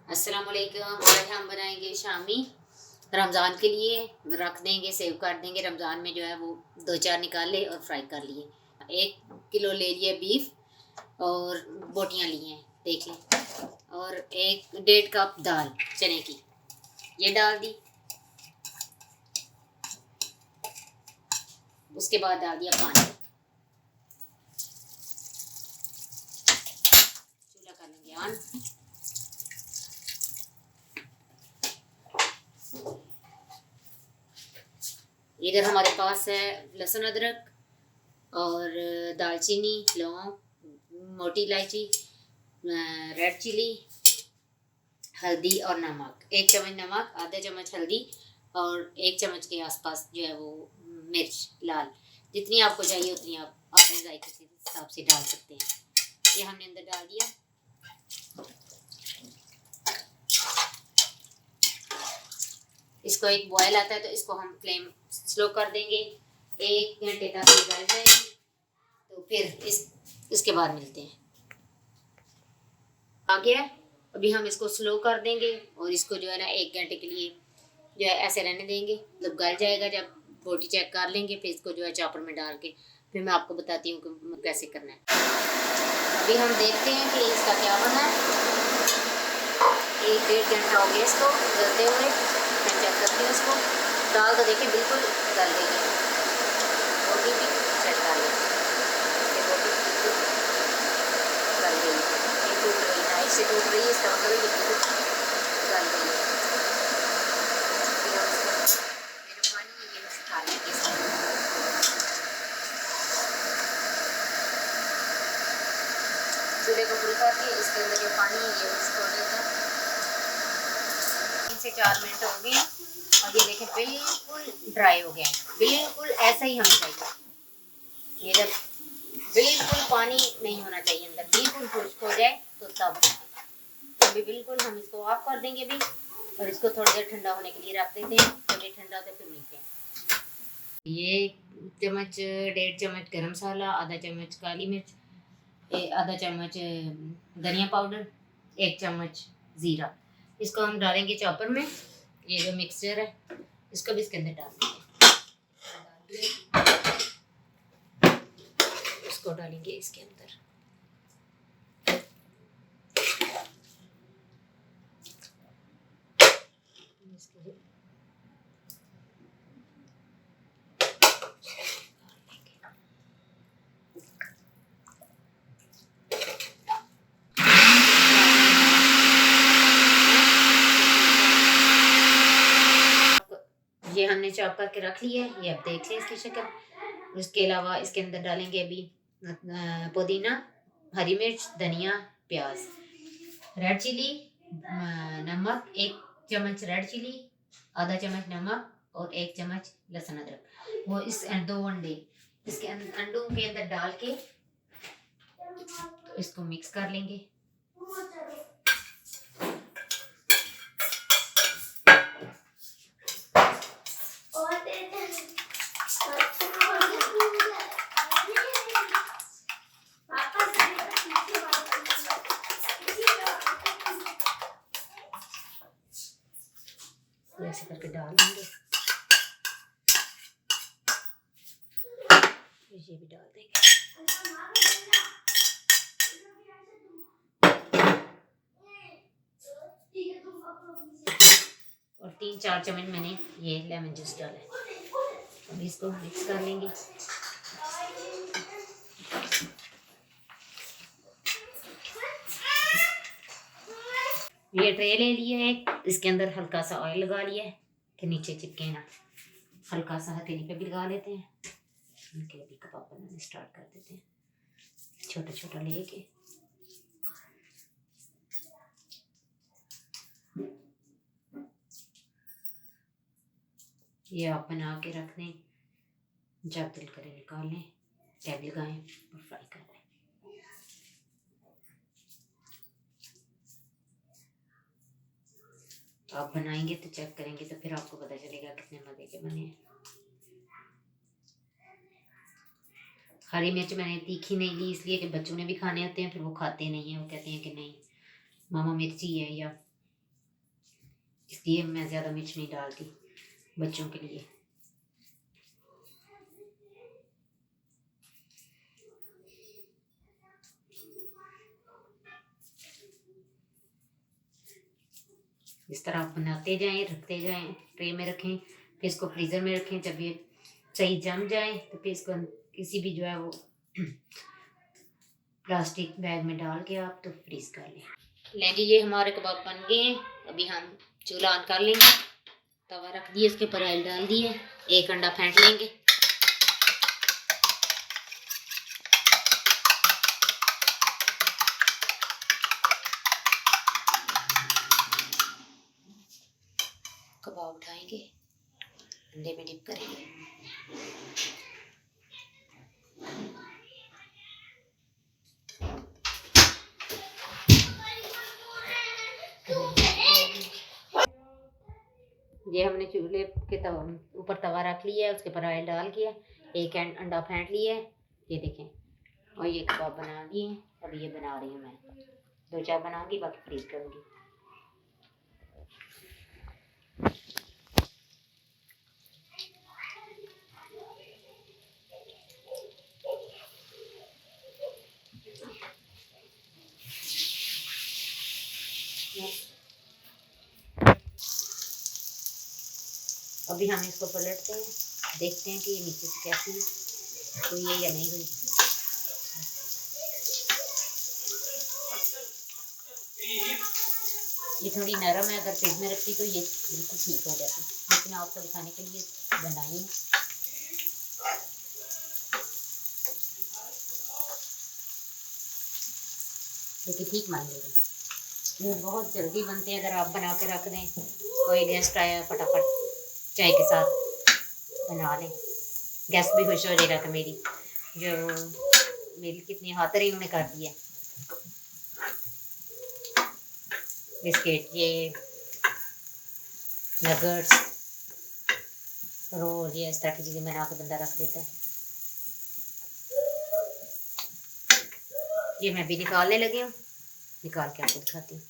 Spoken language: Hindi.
अस्सलाम वालेकुम। आज हम बनाएंगे शामी रमज़ान के लिए। रख देंगे, सेव कर देंगे। रमज़ान में जो है वो 2-4 निकाल ले और फ्राई कर लिए। 1 किलो ले लिए बीफ और बोटियाँ ली हैं, देख लें। और 1-1.5 कप दाल चने की, ये डाल दी। उसके बाद डाल दिया पानी। चूल्हा कर लेंगे ऑन। इधर हमारे पास है लहसुन अदरक और दालचीनी, लौंग, मोटी इलायची, रेड चिली, हल्दी और नमक। 1 चम्मच नमक, आधा चम्मच हल्दी और 1 चम्मच के आसपास जो है वो मिर्च लाल। जितनी आपको चाहिए उतनी आप अपने जायके के हिसाब से डाल सकते हैं। ये हमने अंदर डाल दिया। इसको एक बॉयल आता है तो इसको हम फ्लेम स्लो कर देंगे। 1 घंटे तक ये गल जाएगी, तो फिर इसके बाद मिलते हैं। आ गया। अभी हम इसको स्लो कर देंगे और इसको जो है ना 1 घंटे के लिए जो है ऐसे रहने देंगे। जब गल जाएगा, जब बोटी चेक कर लेंगे, फिर इसको जो है चॉपर में डाल के फिर मैं आपको बताती हूँ कि कैसे करना है। अभी हम देखते हैं कि इसका क्या बना है। 1-1.5 घंटा हो गया इसको गलते हुए। मैं चेक करती हूँ इसको। दाल तो देखिए बिल्कुल गल गई है। बोटी भी चेक कर लें, बोटी बिल्कुल गल गई है। ये टूट रही है, नाइफ से टूट रही है, इसका मतलब ये बिल्कुल गल गई है। फिर हम इसको मेरे पानी ये खा लेंगे इसमें। चूल्हे को फुल करके इसके अंदर जो पानी है ये इसको लेकर 3 से 4 मिनट हो गए और ये देखें बिल्कुल ड्राई हो गया। बिल्कुल ऐसा ही हमें चाहिए। ये जब बिल्कुल पानी नहीं होना चाहिए अंदर, बिल्कुल खुश्क हो जाए तो तब अभी बिल्कुल हम इसको ऑफ कर देंगे भी और इसको थोड़ी देर ठंडा होने के लिए रख देते हैं। थोड़ी ठंडा होते फिर मिलते हैं। ये 1.5 चम्मच गरम मसाला, आधा चम्मच काली मिर्च, आधा चम्मच धनिया पाउडर, 1 चम्मच ज़ीरा। इसको हम डालेंगे चॉपर में। ये जो मिक्सचर है इसको भी इसके अंदर डाल देंगे। इसको डालेंगे इसके अंदर। ये हमने चॉप करके रख लिया है। ये अब देख लें इसकी शक्ल। उसके अलावा इसके अंदर डालेंगे अभी पुदीना, हरी मिर्च, धनिया, प्याज, रेड चिली, नमक, 1 चम्मच रेड चिली, आधा चम्मच नमक और 1 चम्मच लहसुन अदरक। वो इस 2 अंडे इसके अंडों के अंदर डाल के तो इसको मिक्स कर लेंगे। ऐसे करके डाल देंगे। ये भी डाल देंगे। और 3-4 चम्मच मैंने ये लेमन जूस डाला है। अब इसको मिक्स कर लेंगे। ये ट्रे ले लिया है, इसके अंदर हल्का सा ऑयल लगा लिया है कि नीचे चिपके ना। हल्का सा हथेली पे भी लगा लेते हैं। इनके अभी कबाब बनाने स्टार्ट कर देते हैं, छोटा छोटा लेके। ये आप बना के रख दें, जब दिल करे निकाल लें, टैब लगाएं और फ्राई कर लें। आप बनाएंगे तो चेक करेंगे तो फिर आपको पता चलेगा कितने मज़े के बने हैं। हरी मिर्च मैंने तीखी नहीं ली इसलिए कि बच्चों ने भी खाने होते हैं, फिर वो खाते नहीं हैं। वो कहते हैं कि नहीं मामा मिर्ची है या इसलिए मैं ज़्यादा मिर्च नहीं डालती बच्चों के लिए। इस तरह आप बनाते जाएं, रखते जाएं, ट्रे में रखें, फिर इसको फ्रीज़र में रखें। जब ये सही जम जाए तो फिर इसको किसी भी जो है वो प्लास्टिक बैग में डाल के आप तो फ्रीज कर लें। लें जी, ये हमारे कबाब बन गए हैं। अभी हम चूल्हा ऑन कर लेंगे। तवा रख दिए, इसके ऊपर ऑयल डाल दिए, एक अंडा फेंट लेंगे। कबाब उठाएंगे, अंडे में डिप करेंगे। ये हमने चूल्हे के ऊपर तवा रख लिया है, उसके ऊपर ऑयल डाल किया, एक अंडा फेंट लिया है, ये देखें, और ये कबाब बना दिए हैं। अभी ये बना रही हूँ मैं, 2-4 बनाऊंगी, बाकी फ्रीज करूँगी। अभी हम इसको पलटते हैं, देखते हैं कि ये नीचे से कैसी है, हुई है या नहीं हुई। ये थोड़ी नरम है, अगर फ्रिज में रखती तो ये बिल्कुल ठीक हो जाती, लेकिन आपको दिखाने के लिए बनाई है। लेकिन ठीक मान लेगी, ये बहुत जल्दी बनते हैं। अगर आप बना के रख दें, कोई गेस्ट आया फटाफट चाय के साथ बना लें, गेस्ट भी खुश हो जाएगा कि मेरी कितनी खातिर इन्होंने कर दी है। बिस्किट, ये नगट्स, रोल, ये इस तरह की चीज़ें बना के बंदा रख देता है। ये मैं भी निकालने लगी हूँ, निकाल के आपको दिखाती हूँ।